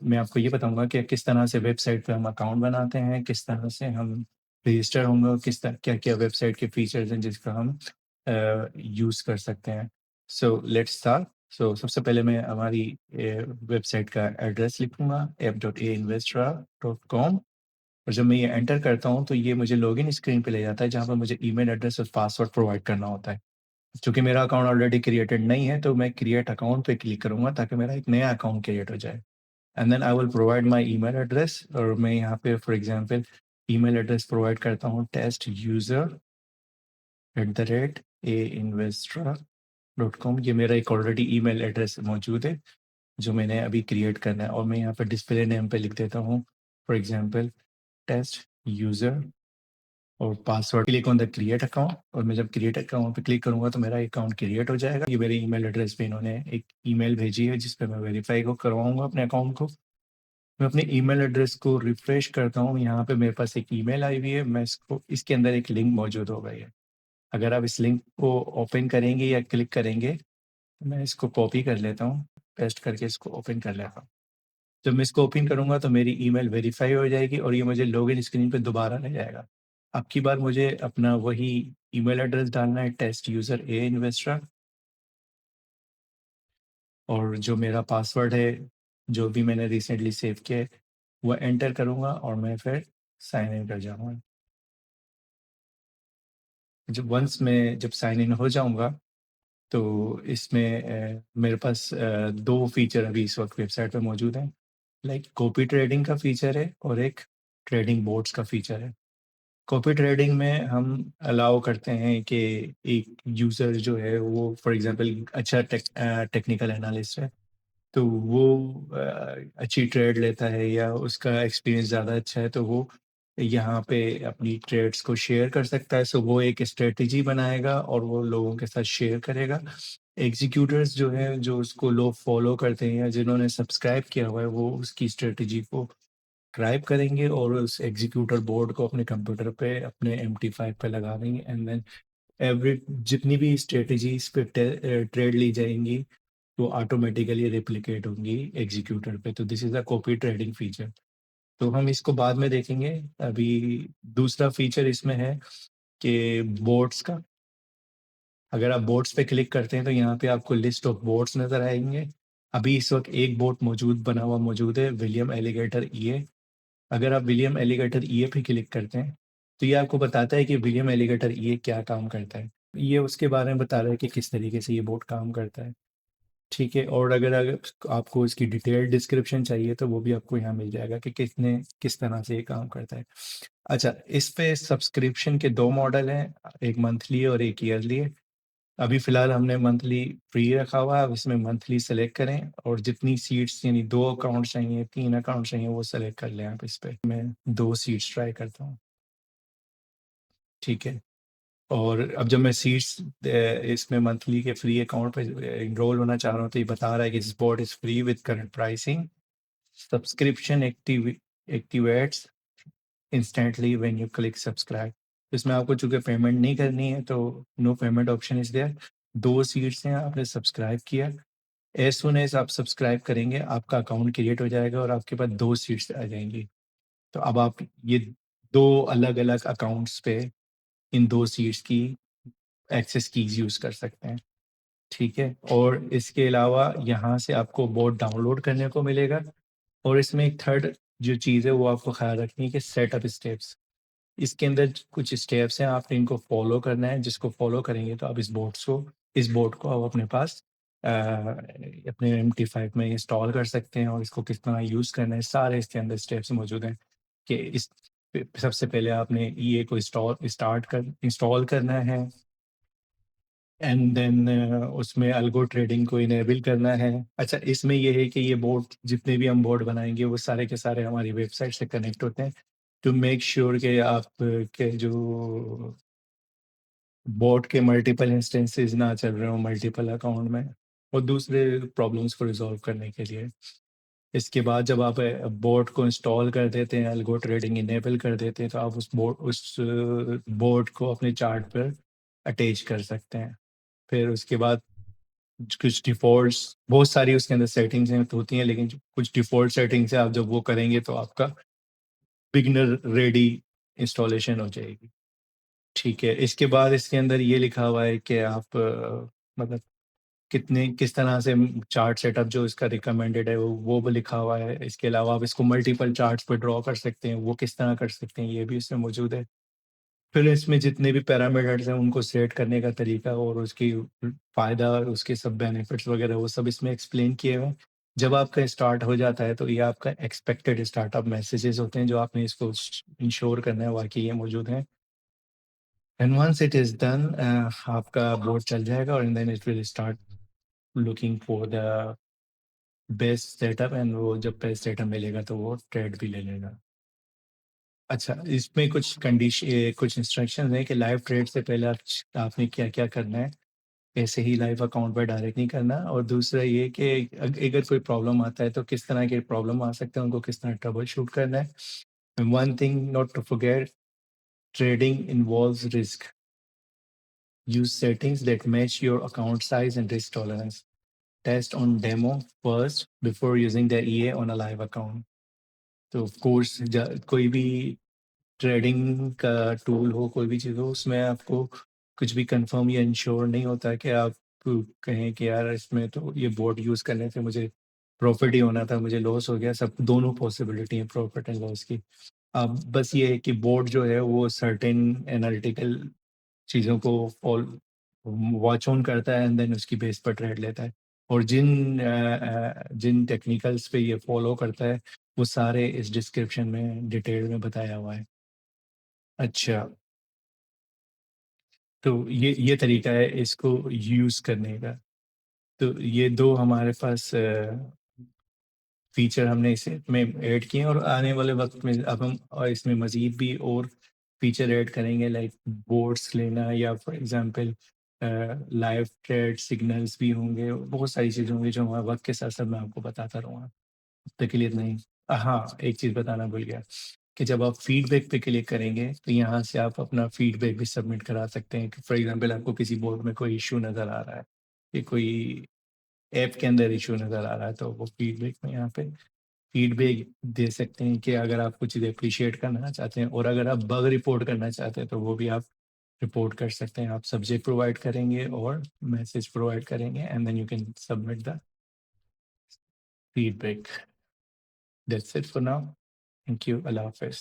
मैं आपको ये बताऊँगा कि किस तरह से वेबसाइट पे हम अकाउंट बनाते हैं, किस तरह से हम रजिस्टर होंगे और किस तरह क्या-क्या वेबसाइट के फीचर्स हैं जिसका हम यूज़ कर सकते हैं। So let's start. सो सबसे पहले मैं हमारी वेबसाइट का एड्रेस लिखूँगा app.ainvestra.com और जब मैं ये एंटर करता हूँ, तो ये मुझे लॉगिन स्क्रीन पे ले जाता है, जहाँ पर मुझे ईमेल एड्रेस और पासवर्ड प्रोवाइड करना होता है। चूँकि मेरा अकाउंट ऑलरेडी क्रिएटेड नहीं है, तो मैं क्रिएट अकाउंट पे क्लिक करूँगा ताकि मेरा एक नया अकाउंट क्रिएट हो जाए। And then I will provide my email address और मैं यहाँ पे for example email address provide करता हूँ testUser@ainvestra.com। ये मेरा एक ऑलरेडी ईमेल एड्रेस मौजूद है, जो मैंने अभी क्रिएट करना है और मैं यहाँ पे डिस्प्ले नेम पे लिख देता हूँ फॉर एग्ज़ाम्पल टेस्ट यूज़र और password click on the create account और मैं जब क्रिएट अकाउंट पे क्लिक करूँगा तो मेरा अकाउंट क्रिएट हो जाएगा। ये मेरे ईमेल एड्रेस पे इन्होंने एक ईमेल भेजी है जिस पे मैं वेरीफ़ाई को करवाऊँगा अपने अकाउंट को। मैं अपने ईमेल एड्रेस को रिफ्रेश करता हूँ, यहाँ पे मेरे पास एक ईमेल आई हुई है, मैं इसको इसके अंदर एक लिंक मौजूद होगा ये। अगर आप इस लिंक को ओपन करेंगे या क्लिक करेंगे, तो मैं इसको कॉपी कर लेता हूँ, पेस्ट करके इसको ओपन कर लेता हूँ। जब मैं इसको ओपन करूँगा तो मेरी ईमेल वेरीफ़ाई हो जाएगी और ये मुझे लॉगिन स्क्रीन पे दोबारा ले जाएगा। अब की बार मुझे अपना वही ईमेल एड्रेस डालना है टेस्ट यूज़र ए इन्वेस्टर और जो मेरा पासवर्ड है, जो भी मैंने रिसेंटली सेव किया है, वो एंटर करूँगा और मैं फिर साइन इन कर जाऊँगा। जब साइन इन हो जाऊँगा, तो इसमें मेरे पास 2 फीचर अभी इस वक़्त वेबसाइट पे मौजूद हैं। लाइक कॉपी ट्रेडिंग का फीचर है और एक ट्रेडिंग बोट्स का फीचर है। कॉपी ट्रेडिंग में हम अलाउ करते हैं कि एक यूज़र जो है वो फॉर एग्ज़ाम्पल अच्छा टेक्निकल एनालिस्ट है, तो वो अच्छी ट्रेड लेता है या उसका एक्सपीरियंस ज़्यादा अच्छा है, तो वो यहाँ पे अपनी ट्रेड्स को शेयर कर सकता है। सो वो एक स्ट्रैटेजी बनाएगा और वो लोगों के साथ शेयर करेगा। एग्ज़ीक्यूटर्स जो हैं, जो उसको लोग फ़ॉलो करते हैं या जिन्होंने सब्सक्राइब किया हुआ है, वो उसकी स्ट्रैटेजी को ट्राइब करेंगे और उस एग्जीक्यूटर बोर्ड को अपने कंप्यूटर पे अपने एमटी5 पे लगा देंगे एंड देन एवरी जितनी भी स्ट्रेटजीज पे ट्रेड ली जाएंगी वो ऑटोमेटिकली रेप्लिकेट होंगी एग्जीक्यूटर पे। तो this is a copy trading feature. तो हम इसको बाद में देखेंगे। अभी दूसरा फीचर इसमें है कि बोट्स का। अगर आप बोट्स पे क्लिक करते हैं तो यहाँ पे आपको लिस्ट ऑफ बोट्स नजर आएंगे। अभी इस वक्त एक बोट मौजूद है, विलियम एलिगेटर ईए। अगर आप विलियम एलिगेटर ईए पे क्लिक करते हैं, तो ये आपको बताता है कि विलियम एलिगेटर ईए क्या काम करता है। ये उसके बारे में बता रहा है कि किस तरीके से ये बोट काम करता है, ठीक है? और अगर आपको इसकी डिटेल्ड डिस्क्रिप्शन चाहिए, तो वो भी आपको यहाँ मिल जाएगा कि किस तरह से ये काम करता है। अच्छा, इस पे सब्सक्रिप्शन के 2 मॉडल हैं, एक मंथली और एक ईयरली है। अभी फ़िलहाल हमने मंथली फ्री रखा हुआ है, अब इसमें मंथली सेलेक्ट करें और जितनी सीट्स यानी 2 अकाउंट चाहिए, 3 अकाउंट चाहिए, वो सेलेक्ट कर लें आप इस पे। मैं 2 सीट्स ट्राई करता हूँ, ठीक है? और अब जब मैं सीट्स इसमें मंथली के फ्री अकाउंट पे एनरोल होना चाह रहा हूँ, तो ये बता रहा है कि this bot is free with current pricing, subscription activates instantly when you click subscribe. इसमें आपको चूँकि पेमेंट नहीं करनी है, तो no payment option is there. 2 seats हैं, आपने सब्सक्राइब किया, एज़ सून एज़ आप सब्सक्राइब करेंगे, आपका अकाउंट क्रिएट हो जाएगा और आपके पास 2 सीट्स आ जाएँगी। तो अब आप ये 2 अलग-अलग अकाउंट्स पे इन 2 सीट्स की एक्सेस कीज़ यूज़ कर सकते हैं, ठीक है? और इसके अलावा यहाँ से आपको बोट डाउनलोड करने को मिलेगा और इसमें एक थर्ड जो चीज़ है, वो आपको ख़्याल रखनी है कि सेटअप स्टेप्स। इसके अंदर कुछ स्टेप्स हैं, आपने इनको फ़ॉलो करना है, जिसको फ़ॉलो करेंगे तो आप इस बोट को आप अपने पास अपने एमटी5 में इंस्टॉल कर सकते हैं और इसको किस तरह यूज़ करना है, सारे इसके अंदर स्टेप्स मौजूद हैं कि इस सबसे पहले आपने ईए को इंस्टॉल करना है एंड देन उसमें अल्गो ट्रेडिंग को इनेबल करना है। अच्छा, इसमें ये है कि ये बोट जितने भी हम बोट बनाएँगे, वो सारे के सारे हमारी वेबसाइट से कनेक्ट होते हैं टू मेक श्योर कि आप के जो बोट के मल्टीपल इंस्टेंसेस ना चल रहे हों मल्टीपल अकाउंट में और दूसरे प्रॉब्लम्स को रिज़ॉल्व करने के लिए। इसके बाद जब आप बोट को इंस्टॉल कर देते हैं, अल्गो ट्रेडिंग इनेबल कर देते हैं, तो आप उस बोट को अपने चार्ट पर अटैच कर सकते हैं। फिर उसके बाद कुछ डिफ़ॉल्ट्स बहुत सारी उसके अंदर सेटिंग्स हैं होती हैं, लेकिन जो कुछ डिफ़ॉल्ट सेटिंग्स हैं, आप जब वो करेंगे तो आपका बिगिनर रेडी इंस्टॉलेशन हो जाएगी। ठीक है, इसके बाद इसके अंदर ये लिखा हुआ है कि आप मतलब कितने किस तरह से चार्ट सेटअप जो इसका रिकमेंडेड है वो भी लिखा हुआ है। इसके अलावा आप इसको मल्टीपल चार्ट्स पे ड्रॉ कर सकते हैं, वो किस तरह कर सकते हैं, ये भी इसमें मौजूद है। फिर इसमें जितने भी पैरामीटर्स हैं उनको सेट करने का तरीका और उसकी फ़ायदा, उसके सब बेनिफिट्स वगैरह वो सब इसमें एक्सप्लेन किए हुए हैं। जब आपका स्टार्ट हो जाता है तो ये आपका एक्सपेक्टेड स्टार्टअप मैसेजेस होते हैं जो आपने इसको इंश्योर करना है वाक़ई ये मौजूद हैं। And once it is done आपका बोर्ड चल जाएगा और then it will start looking for the best setup and वो जब बेस्ट सेटअप मिलेगा तो वो ट्रेड भी ले लेगा। अच्छा, इसमें कुछ इंस्ट्रक्शंस हैं कि लाइव ट्रेड से पहले आपने क्या-क्या करना है। ऐसे ही लाइव अकाउंट पे डायरेक्ट नहीं करना और दूसरा ये कि अगर कोई प्रॉब्लम आता है तो किस तरह के प्रॉब्लम आ सकते हैं, उनको किस तरह ट्रबल शूट करना है। One thing not to forget, trading involves risk. Use settings that match your account size and risk tolerance. Test on demo first before using the EA on a live account. तो of course कोई भी trading का tool हो, कोई भी चीज़ हो, उसमें आपको कुछ भी कंफर्म या इंश्योर नहीं होता है कि आप कहें कि यार इसमें तो ये बोट यूज़ करने से मुझे प्रॉफ़िट ही होना था, मुझे लॉस हो गया। सब दोनों पॉसिबिलिटी है प्रॉफ़िट एंड लॉस की। अब बस ये है कि बोट जो है वो सर्टेन एनालिटिकल चीज़ों को वॉच ऑन करता है एंड देन उसकी बेस पर ट्रेड लेता है। और जिन टेक्निकल्स पे ये फ़ॉलो करता है, वो सारे इस डिस्क्रिप्शन में डिटेल में बताया हुआ है। अच्छा, तो ये तरीका है इसको यूज़ करने का। तो ये 2 हमारे पास फीचर हमने इसमें ऐड किए हैं और आने वाले वक़्त में अब हम इसमें मज़ीद भी और फीचर ऐड करेंगे लाइक बोर्ड्स लेना या for example live trade signals भी होंगे, बहुत सारी चीज़ें होंगी जो हमारे वक़्त के साथ-साथ मैं आपको बताता रहूँगा। तब तक के लिए इतना ही। हाँ, एक चीज़ बताना भूल गया कि जब आप फीडबैक पे क्लिक करेंगे, तो यहाँ से आप अपना फीडबैक भी सबमिट करा सकते हैं कि फॉर एग्ज़ाम्पल आपको किसी बोर्ड में कोई इश्यू नज़र आ रहा है, कि कोई ऐप के अंदर इश्यू नज़र आ रहा है, तो वो फीडबैक में यहाँ पे फीडबैक दे सकते हैं कि अगर आप कुछ चीज़ें एप्रिशिएट करना चाहते हैं और अगर आप बग रिपोर्ट करना चाहते हैं, तो वो भी आप रिपोर्ट कर सकते हैं। आप सब्जेक्ट प्रोवाइड करेंगे और मैसेज प्रोवाइड करेंगे and then you can submit the feedback. That's it for now. Thank you. अल्लाह हाफ़िज़।